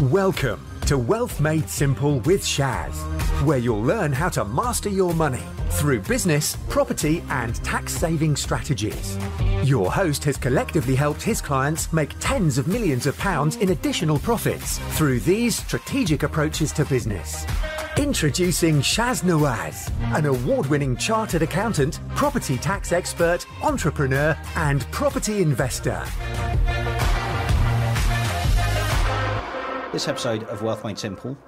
Welcome to Wealth Made Simple with Shaz, where you'll learn how to master your money through business, property, and tax-saving strategies. Your host has collectively helped his clients make tens of millions of pounds in additional profits through these strategic approaches to business. Introducing Shaz Nawaz, an award-winning chartered accountant, property tax expert, entrepreneur, and property investor. This episode of Wealth Made Simple,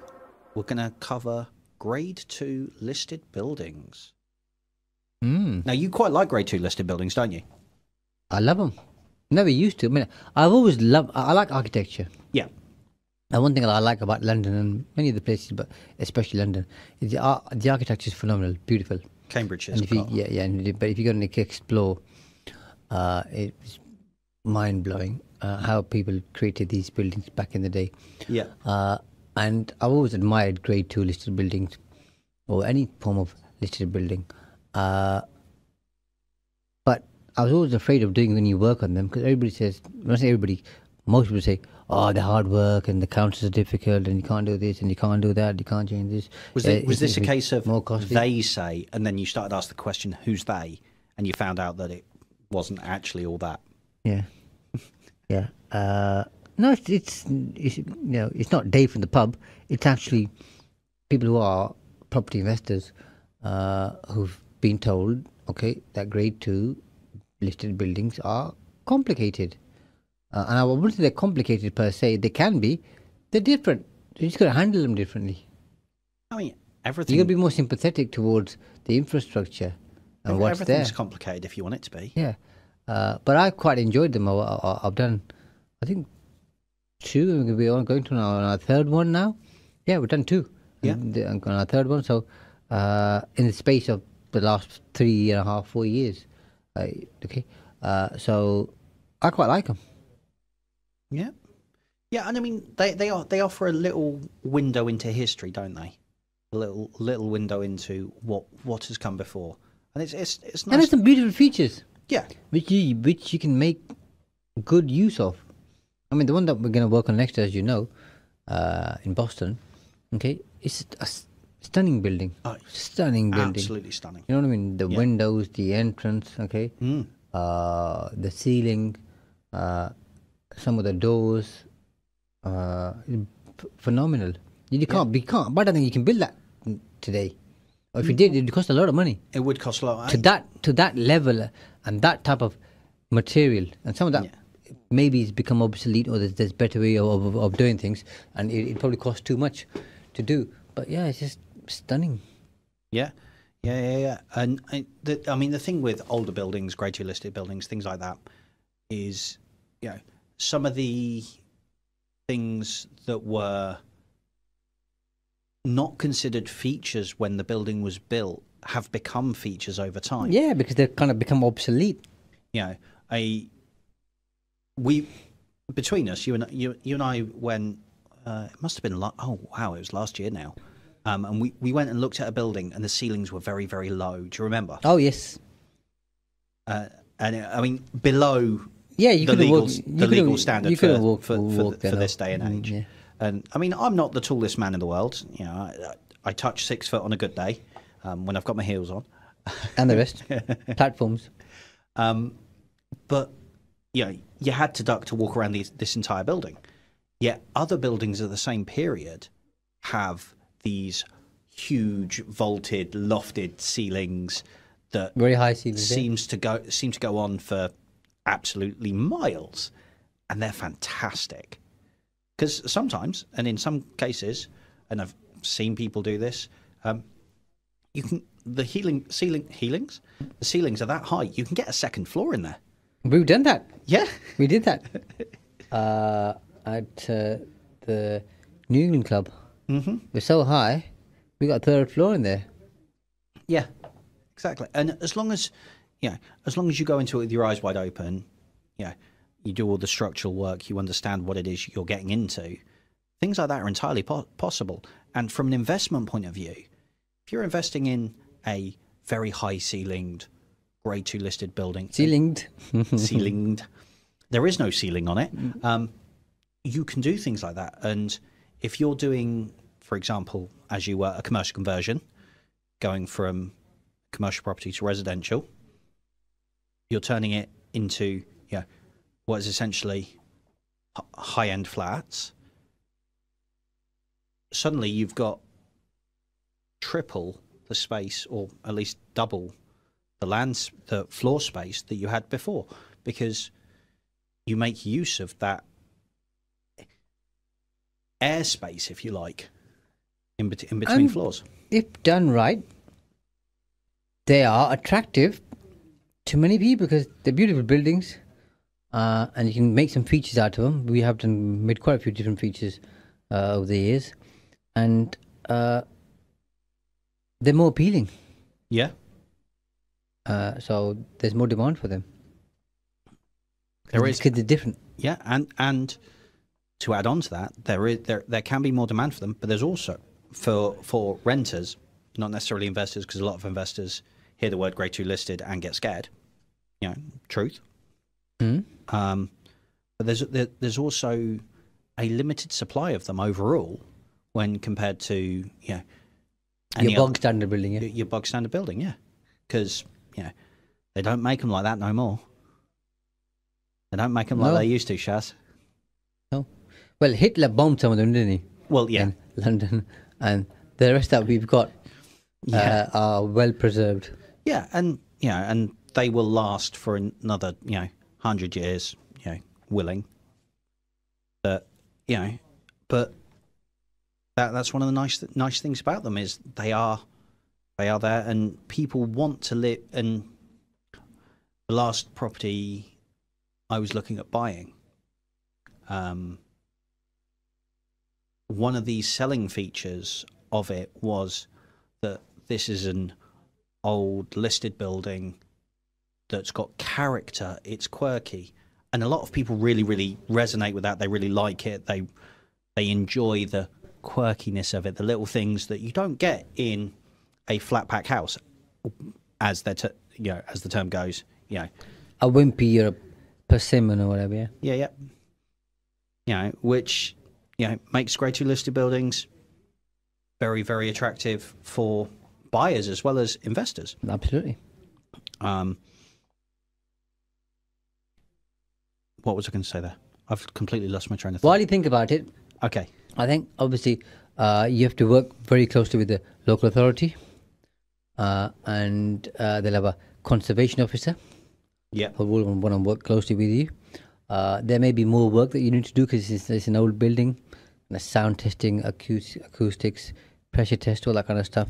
we're going to cover Grade 2 listed buildings. Now, you quite like Grade 2 listed buildings, don't you? I love them. Never used to. I mean, I've always loved. I like architecture. Yeah. And one thing that I like about London and many other places, but especially London, is the architecture is phenomenal, beautiful. Cambridge is. But if you go and explore, it's mind blowing how people created these buildings back in the day. Yeah. And I've always admired Grade 2 listed buildings, or any form of listed building. But I was always afraid of doing any work on them, because everybody says, when I say everybody, most people say, oh, they're hard work and the counters are difficult and you can't do this and you can't do that, you can't change this. Was this a case of they say, and then you started to ask the question, who's they? And you found out that it wasn't actually all that. Yeah. Yeah. No, it's you know, it's not Dave from the pub. It's actually people who are property investors who've been told, okay, that Grade 2 listed buildings are complicated. And I wouldn't say they're complicated per se. They can be. They're different. You just got to handle them differently. I mean, everything. You got to be more sympathetic towards the infrastructure and what's there. Everything's complicated if you want it to be. Yeah. But I quite enjoyed them. I've done, I think, 2. We're going to our third one now. Yeah, we've done 2. Yeah. On our third one. So, in the space of the last 3.5, 4 years. Okay. So, I quite like them. Yeah. Yeah, and I mean, they offer a little window into history, don't they? A little window into what has come before. And it's nice. And there's some beautiful features. Yeah. Which you can make good use of. I mean, the one that we're going to work on next, as you know, in Boston, okay, it's a stunning building. Oh, stunning building. Absolutely stunning. You know what I mean? The windows, the entrance, okay, the ceiling, some of the doors, phenomenal. You can't. But I don't think you can build that today. Or if you did, it'd cost a lot of money. It would cost a lot. To that level and that type of material, and some of that maybe it's become obsolete, or there's better way of doing things, and it probably costs too much to do. But yeah, it's just stunning. Yeah. And I mean, the thing with older buildings, Grade 2 listed buildings, things like that, is, you know, some of the things that were not considered features when the building was built have become features over time. Yeah, because they've kind of become obsolete. You know, between us, you and I went. It must have been it was last year now, and we went and looked at a building, and the ceilings were very, very low. Do you remember? Oh yes. And I mean, below the legal standard for this day and age. Yeah. And I mean, I'm not the tallest man in the world. You know, I touch 6 foot on a good day when I've got my heels on, and the rest platforms. But you know, you had to duck to walk around this entire building. Yet other buildings of the same period have these huge vaulted, lofted ceilings that very high ceilings seem to go on for absolutely miles, and they're fantastic. Because sometimes, and in some cases, and I've seen people do this, you can the ceilings are that high. You can get a second floor in there. We've done that. Yeah, we did that at the New England Club. Mm-hmm. We're so high, we got a third floor in there. Yeah, exactly. And as long as you go into it with your eyes wide open, you do all the structural work, you understand what it is you're getting into, things like that are entirely possible. And from an investment point of view, if you're investing in a very high ceilinged Grade 2 listed building, ceilinged, there is no ceiling on it. You can do things like that, and if you're doing, for example, as you were, a commercial conversion, going from commercial property to residential, you're turning it into what is essentially high-end flats. Suddenly you've got triple the space, or at least double the floor space that you had before, because you make use of that airspace, if you like, in between floors. If done right, they are attractive to many people because they're beautiful buildings, and you can make some features out of them. We have made quite a few different features over the years, and they're more appealing. Yeah. So there's more demand for them. There is, because they're different. Yeah, and to add on to that, there can be more demand for them, but there's also for renters, not necessarily investors, because a lot of investors hear the word grade 2 listed and get scared. Truth. But there's also a limited supply of them overall when compared to your bog standard building. Yeah, your bog standard building. Yeah, because they don't make them like that no more. They don't make them like they used to, Shaz. No. Well, Hitler bombed some of them, didn't he? Well, yeah. In London, and the rest that we've got are well preserved. Yeah, and and they will last for another 100 years, willing. But but that's one of the nice things about them is they are there, and people want to live. And the last property I was looking at buying, one of the selling features of it was that this is an old listed building that's got character. It's quirky, and a lot of people really, really resonate with that. They really like it. They enjoy the quirkiness of it, the little things that you don't get in a flat pack house, as as the term goes. A wimpy or a persimmon or whatever. Yeah. Which makes grade 2 listed buildings very, very attractive for buyers as well as investors. Absolutely. What was I going to say there? I've completely lost my train of thought. While you think about it, okay, I think obviously you have to work very closely with the local authority, and they'll have a conservation officer. Yeah, who will want to work closely with you. There may be more work that you need to do because it's an old building, and the sound testing, acoustics, pressure test, all that kind of stuff,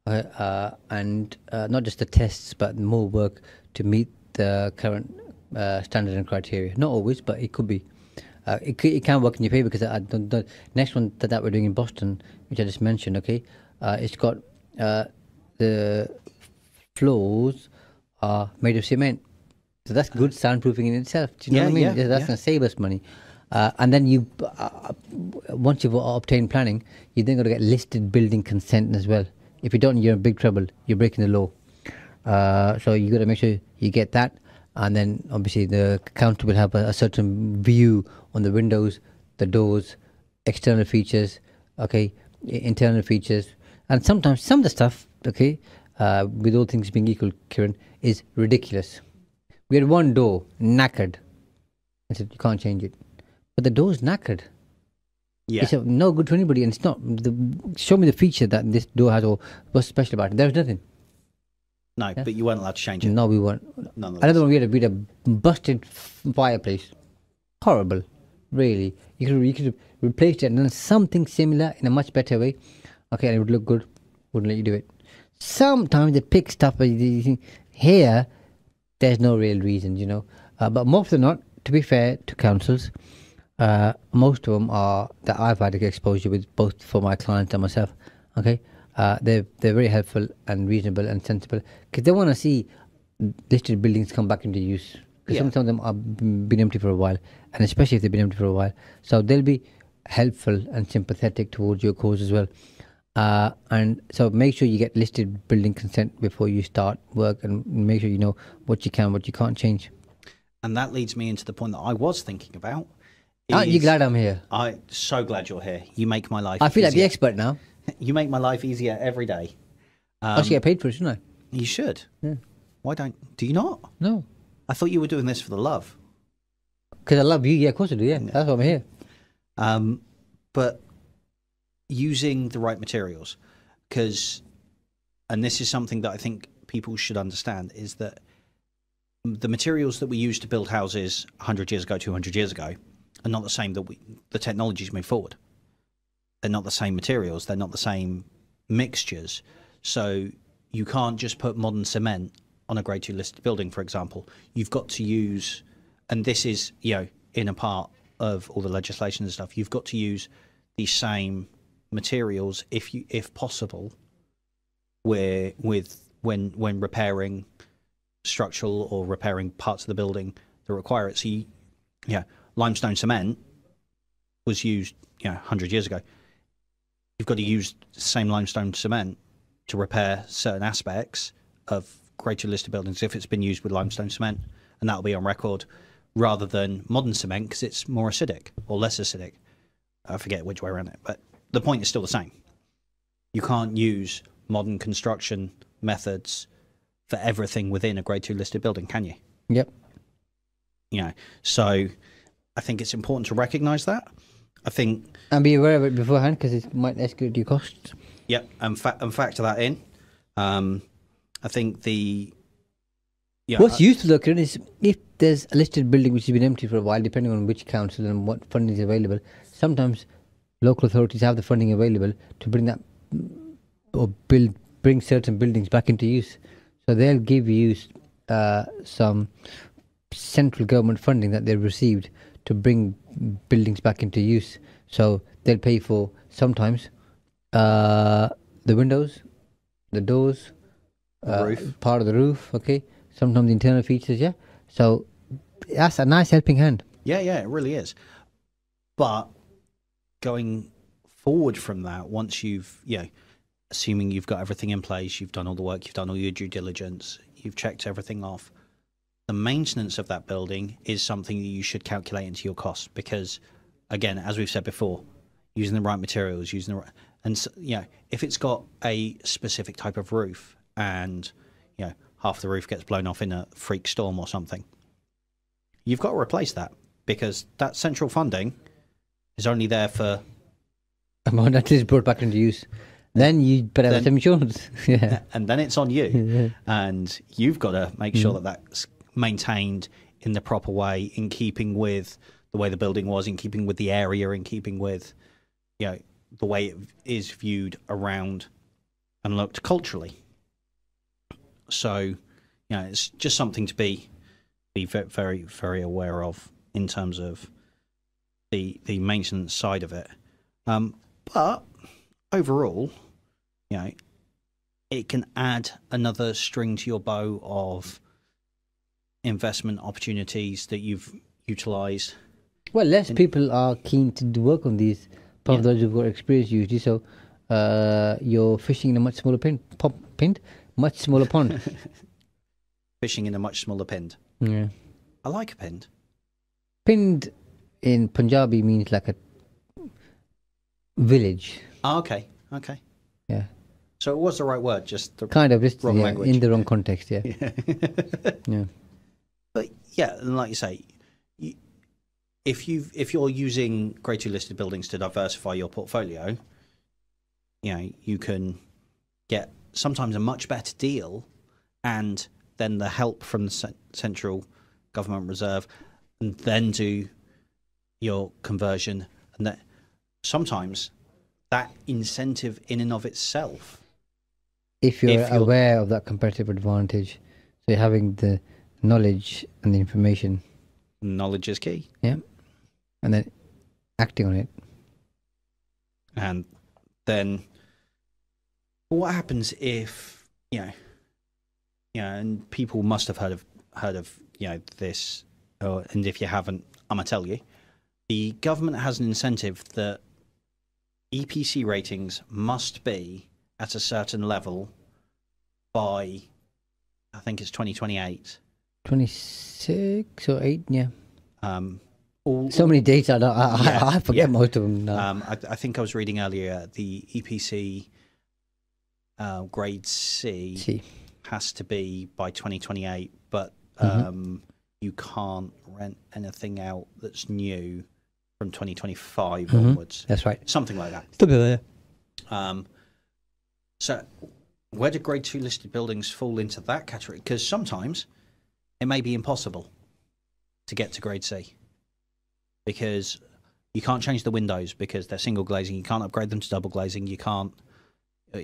and not just the tests, but more work to meet the current standard and criteria. Not always, but it could be. It can work in your favour because the next one that we're doing in Boston, which I just mentioned, it's got the floors are made of cement. So that's good soundproofing in itself. Do you know what I mean? That's going to save us money. And then once you've obtained planning, you then got to get listed building consent as well. If you don't, you're in big trouble. You're breaking the law. So you got to make sure you get that. And then obviously the council will have a certain view on the windows, the doors, external features, internal features. And sometimes some of the stuff, with all things being equal, Kieran, is ridiculous. We had one door knackered. I said, you can't change it. But the door's knackered. Yeah. It's no good to anybody, and it's not. Show me the feature that this door has, or what's special about it. There was nothing. No, but you weren't allowed to change it. No, we weren't. Another one, we had a busted fireplace. Horrible. Really. You could have replaced it and done something similar in a much better way. And it would look good. Wouldn't let you do it. Sometimes they pick stuff, but you think, here, there's no real reason, but more often than not, to be fair to councils, most of them are that I've had exposure with, both for my clients and myself. They're very helpful and reasonable and sensible because they want to see listed buildings come back into use. Because some of them have been empty for a while, and especially if they've been empty for a while, so they'll be helpful and sympathetic towards your cause as well. And so make sure you get listed building consent before you start work, and make sure you know what you can, what you can't change. And that leads me into the point that I was thinking about Aren't you glad I'm here? I'm so glad you're here. You make my life I feel like the easier. expert now. You make my life easier every day. I should get paid for it, shouldn't I? You should. Yeah. Why don't... Do you not? No. I thought you were doing this for the love. Because I love you. Yeah, of course I do. Yeah, that's why I'm here. But using the right materials, because, and this is something that I think people should understand, is that the materials that we used to build houses 100 years ago, 200 years ago, are not the same that the technologies move forward. They're not the same materials. They're not the same mixtures. So you can't just put modern cement on a grade 2 listed building, for example. You've got to use, and this is, in a part of all the legislation and stuff, you've got to use the same materials if possible, when repairing structural or repairing parts of the building that require it. So limestone cement was used 100 years ago. You've got to use the same limestone cement to repair certain aspects of grade 2 listed buildings if it's been used with limestone cement, and that'll be on record, rather than modern cement because it's more acidic or less acidic. I forget which way around it, but the point is still the same. You can't use modern construction methods for everything within a grade 2 listed building, can you? Yep. So I think it's important to recognise that. I think... And be aware of it beforehand, because it might escalate your costs. Yep, and factor that in. I think what's useful, though, Kieran, is if there's a listed building which has been empty for a while, depending on which council and what funding is available, sometimes local authorities have the funding available to bring that or bring certain buildings back into use. So they'll give you some central government funding that they've received to bring buildings back into use. So they'll pay for sometimes the windows, the doors, roof, part of the roof. Okay, sometimes the internal features. Yeah, so that's a nice helping hand. Yeah, it really is. But going forward from that, once you've assuming you've got everything in place, you've done all the work, you've done all your due diligence, you've checked everything off, the maintenance of that building is something that you should calculate into your costs, because, again, as we've said before, using the right materials, using the right, and if it's got a specific type of roof and half the roof gets blown off in a freak storm or something, you've got to replace that, because that central funding is only there for amount that is brought back into use. Then you better have some insurance. Yeah. And then it's on you. And you've got to make sure that that's maintained in the proper way, in keeping with the way the building was, in keeping with the area, in keeping with the way it is viewed around and looked culturally. So it's just something to be very, very aware of in terms of the maintenance side of it. But overall, it can add another string to your bow of investment opportunities that you've utilised. Well, less people are keen to work on these. Apart from those who've got experience usually. So you're fishing in a much smaller much smaller pond. Fishing in a much smaller pind. Yeah. I like a pind. Pind in Punjabi means like a village. Oh, okay. Yeah. So it was the right word, just the wrong language. In the wrong context, yeah. Yeah. But like you say, if you're using grade 2 listed buildings to diversify your portfolio, you can get sometimes a much better deal, and then the help from the central government reserve, and then do your conversion, and that sometimes that incentive in and of itself, if you're aware of that competitive advantage, so you're having the knowledge and the information. Knowledge is key. Yeah. And then acting on it. And then what happens if and people must have heard of this, and if you haven't, I'm gonna tell you, the government has an incentive that EPC ratings must be at a certain level by, I think it's 2028. 26 or 8, yeah. So many dates, I forget most of them now. I think I was reading earlier the EPC grade C has to be by 2028, but you can't rent anything out that's new from 2025 onwards. That's right. Something like that. Still there. So where do grade 2 listed buildings fall into that category? Because sometimes it may be impossible to get to grade C because you can't change the windows because they're single glazing. You can't upgrade them to double glazing. You can't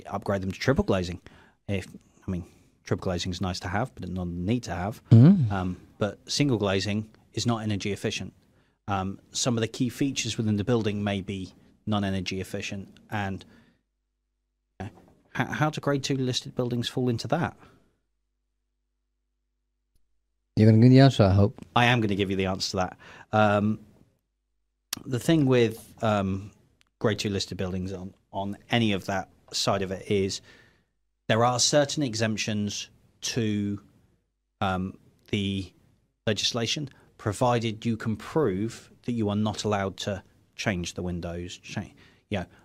upgrade them to triple glazing. Triple glazing is nice to have, but not a need to have. But single glazing is not energy efficient. Some of the key features within the building may be non-energy efficient. And how do grade 2 listed buildings fall into that? You're going to give the answer, I hope. I am going to give you the answer to that. The thing with grade 2 listed buildings on any of that side of it is there are certain exemptions to the legislation, provided you can prove that you are not allowed to change the windows,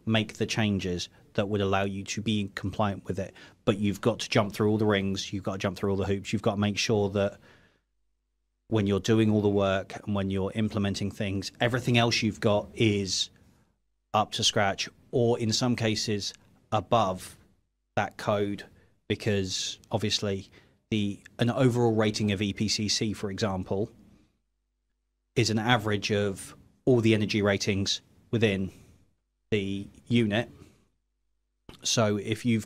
make the changes that would allow you to be compliant with it. But you've got to jump through all the rings, you've got to jump through all the hoops, you've got to make sure that when you're doing all the work and when you're implementing things, everything else you've got is up to scratch, or in some cases above that code, because obviously an overall rating of EPCC, for example, is an average of all the energy ratings within the unit. So if you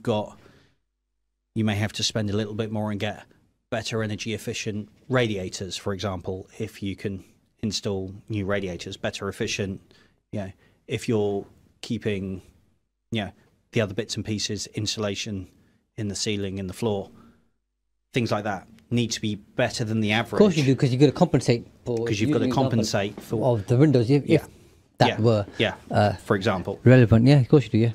may have to spend a little bit more and get better energy efficient radiators, for example, if you can install new radiators, better efficient, if you're keeping, the other bits and pieces, insulation in the ceiling, in the floor, things like that need to be better than the average. Of course you do, because you've got to compensate for. Because you've got to compensate for of the windows, if that were for example, relevant. Yeah, of course you do. Yeah.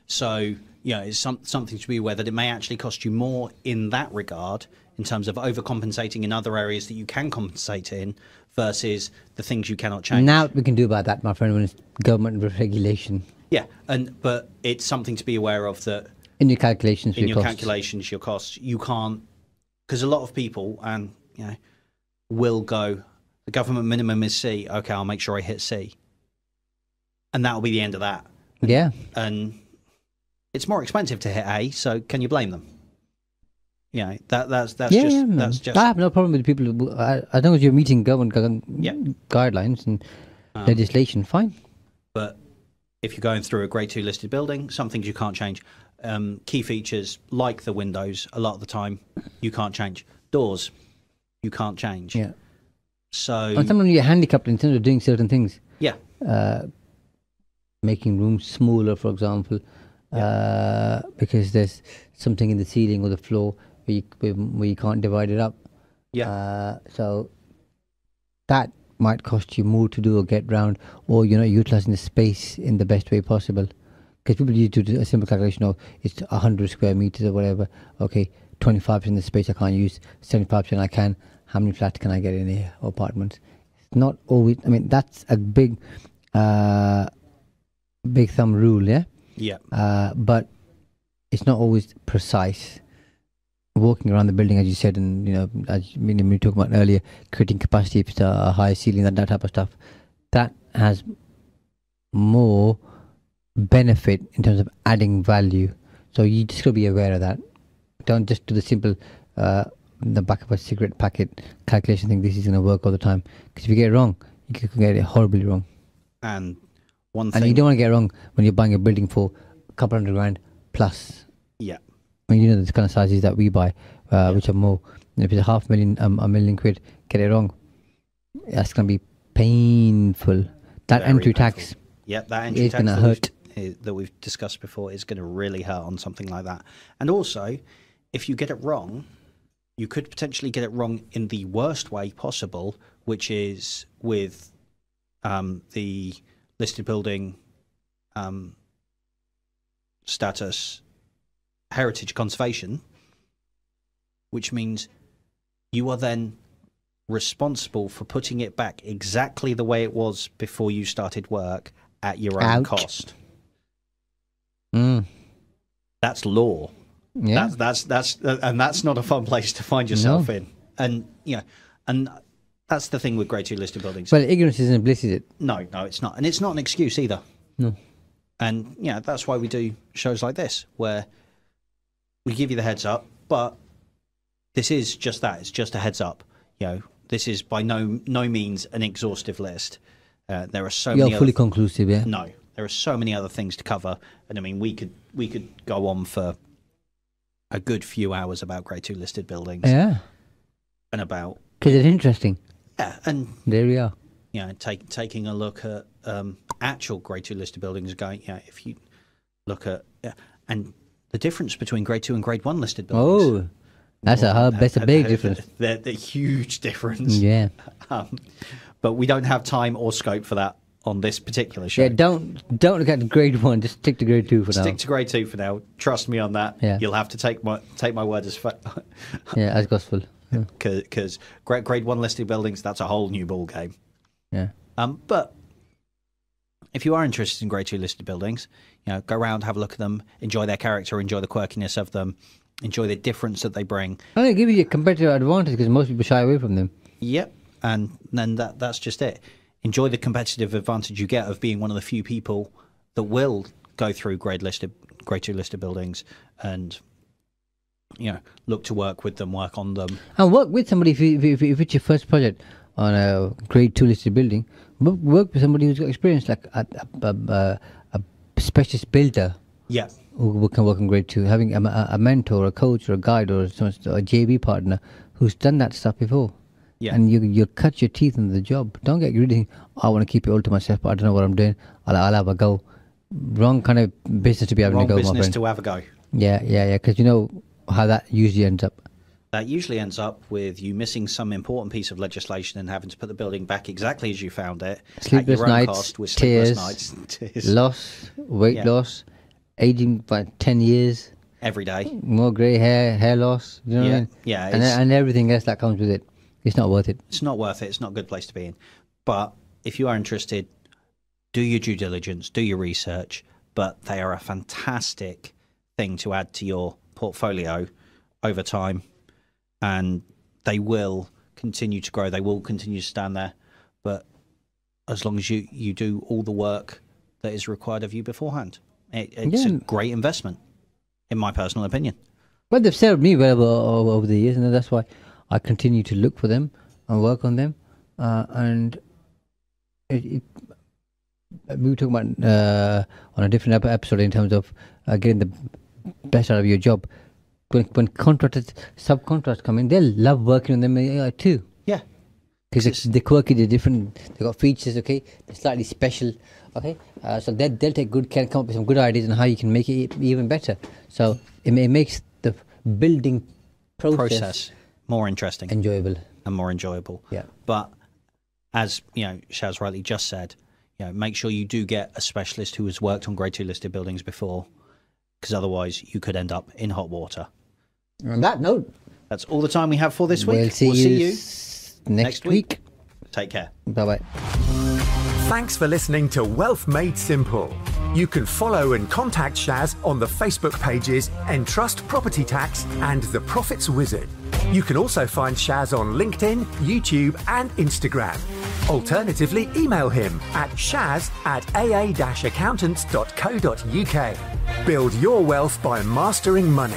So it's something to be aware that it may actually cost you more in that regard, in terms of overcompensating in other areas that you can compensate in, versus the things you cannot change. Now we can do about that, my friend, when it's government regulation. Yeah, but it's something to be aware of that in your calculations. Calculations, your costs, you can't, because a lot of people will go, the government minimum is C. Okay, I'll make sure I hit C, and that'll be the end of that. Yeah, and it's more expensive to hit A. So can you blame them? That's just. I have no problem with people who, as long as you're meeting government guidelines and legislation, fine. But if you're going through a grade 2 listed building, some things you can't change. Key features like the windows, a lot of the time you can't change. Doors, you can't change. Yeah. So. And sometimes you're handicapped in terms of doing certain things. Yeah. Making rooms smaller, for example, because there's something in the ceiling or the floor where you can't divide it up. Yeah. So that might cost you more to do or get round, or you're not utilizing the space in the best way possible. Because people need to do a simple calculation of it's 100 square meters or whatever. Okay, 25% of the space I can't use, 75% I can. How many flats can I get in here, or apartments? It's not always. I mean, that's a big thumb rule, yeah. Yeah. But it's not always precise. Walking around the building, as you said, and as we were talking about earlier, creating capacity if it's a high ceiling, that type of stuff, that has more benefit in terms of adding value. So you just got to be aware of that. Don't just do the simple the back of a cigarette packet calculation thing. This is going to work all the time, because if you get it wrong, you can get it horribly wrong. And one thing, and you don't want to get it wrong when you're buying a building for a couple $100,000 plus. Yeah. I mean, the kind of sizes that we buy, which are more. If it's £500,000, £1 million, get it wrong, that's going to be painful. That Very entry painful. tax. Yeah, that entry is tax going to hurt. that we've discussed before is going to really hurt on something like that. And also, if you get it wrong, you could potentially get it wrong in the worst way possible, which is with the listed building status heritage conservation, which means you are then responsible for putting it back exactly the way it was before you started work at your own cost. That's law. Yeah. And that's not a fun place to find yourself in. And and that's the thing with grade 2 listed buildings. Well, ignorance isn't bliss, is it? No, it's not, and it's not an excuse either. No. And that's why we do shows like this, where we give you the heads up. But this is just that; it's just a heads up. This is by no means an exhaustive list. There are so many. You're fully conclusive, yeah. No, there are so many other things to cover, and I mean, we could go on for a good few hours about grade 2 listed buildings. Yeah. And about because it's interesting. Yeah, and there we are. Taking a look at actual grade 2 listed buildings, going if you look at and the difference between grade 2 and grade 1 listed buildings. Oh, that's a big difference. They're huge difference. Yeah. But we don't have time or scope for that on this particular show. Yeah, don't look at grade 1. Just stick to grade 2 for now. Stick to grade 2 for now. Trust me on that. Yeah. You'll have to take my word as as gospel. Because grade 1 listed buildings, that's a whole new ball game. Yeah. But if you are interested in grade 2 listed buildings, go around, have a look at them, enjoy their character, enjoy the quirkiness of them, enjoy the difference that they bring. And they give you a competitive advantage because most people shy away from them. Yep. And then that's just it. Enjoy the competitive advantage you get of being one of the few people that will go through grade 2 listed buildings and look to work with them, work on them, and work with somebody. If it's your first project on a grade 2 listed building, work with somebody who's got experience, like a specialist builder. Yeah, who can work on grade 2. Having a mentor, a coach, or a guide, or a JV partner who's done that stuff before. Yeah, and you cut your teeth into the job. Don't get greedy. I want to keep it all to myself, but I don't know what I'm doing. I'll have a go. Wrong kind of business to be having a go. Wrong business my friend. To have a go. Yeah. Because you know how that usually ends up. That usually ends up with you missing some important piece of legislation and having to put the building back exactly as you found it. Sleepless at your own nights, cost, with tears, tears, loss, weight loss, aging by 10 years. Every day. More grey hair loss. You know what I mean? Yeah. And everything else that comes with it. It's not worth it. It's not worth it. It's not a good place to be in. But if you are interested, do your due diligence, do your research. But they are a fantastic thing to add to your portfolio over time. And they will continue to grow. They will continue to stand there. But as long as you do all the work that is required of you beforehand, it's a great investment, in my personal opinion. But they've served me well over the years, and that's why I continue to look for them and work on them. And we were talking about on a different episode in terms of getting the best out of your job. When contractors, subcontractors come in, they'll love working on them too. Yeah. Because they're quirky, they're different, they've got features, okay? They're slightly special, okay? So they'll take good care and come up with some good ideas on how you can make it even better. So it makes the building process more interesting, enjoyable, and more enjoyable. Yeah. But as Shaz rightly just said, make sure you do get a specialist who has worked on grade 2 listed buildings before, because otherwise you could end up in hot water. On that note, that's all the time we have for this week. We'll see you next week. Take care. Bye-bye. Thanks for listening to Wealth Made Simple. You can follow and contact Shaz on the Facebook pages Entrust Property Tax and The Profits Wizard. You can also find Shaz on LinkedIn, YouTube and Instagram. Alternatively, email him at shaz@aa-accountants.co.uk. Build your wealth by mastering money.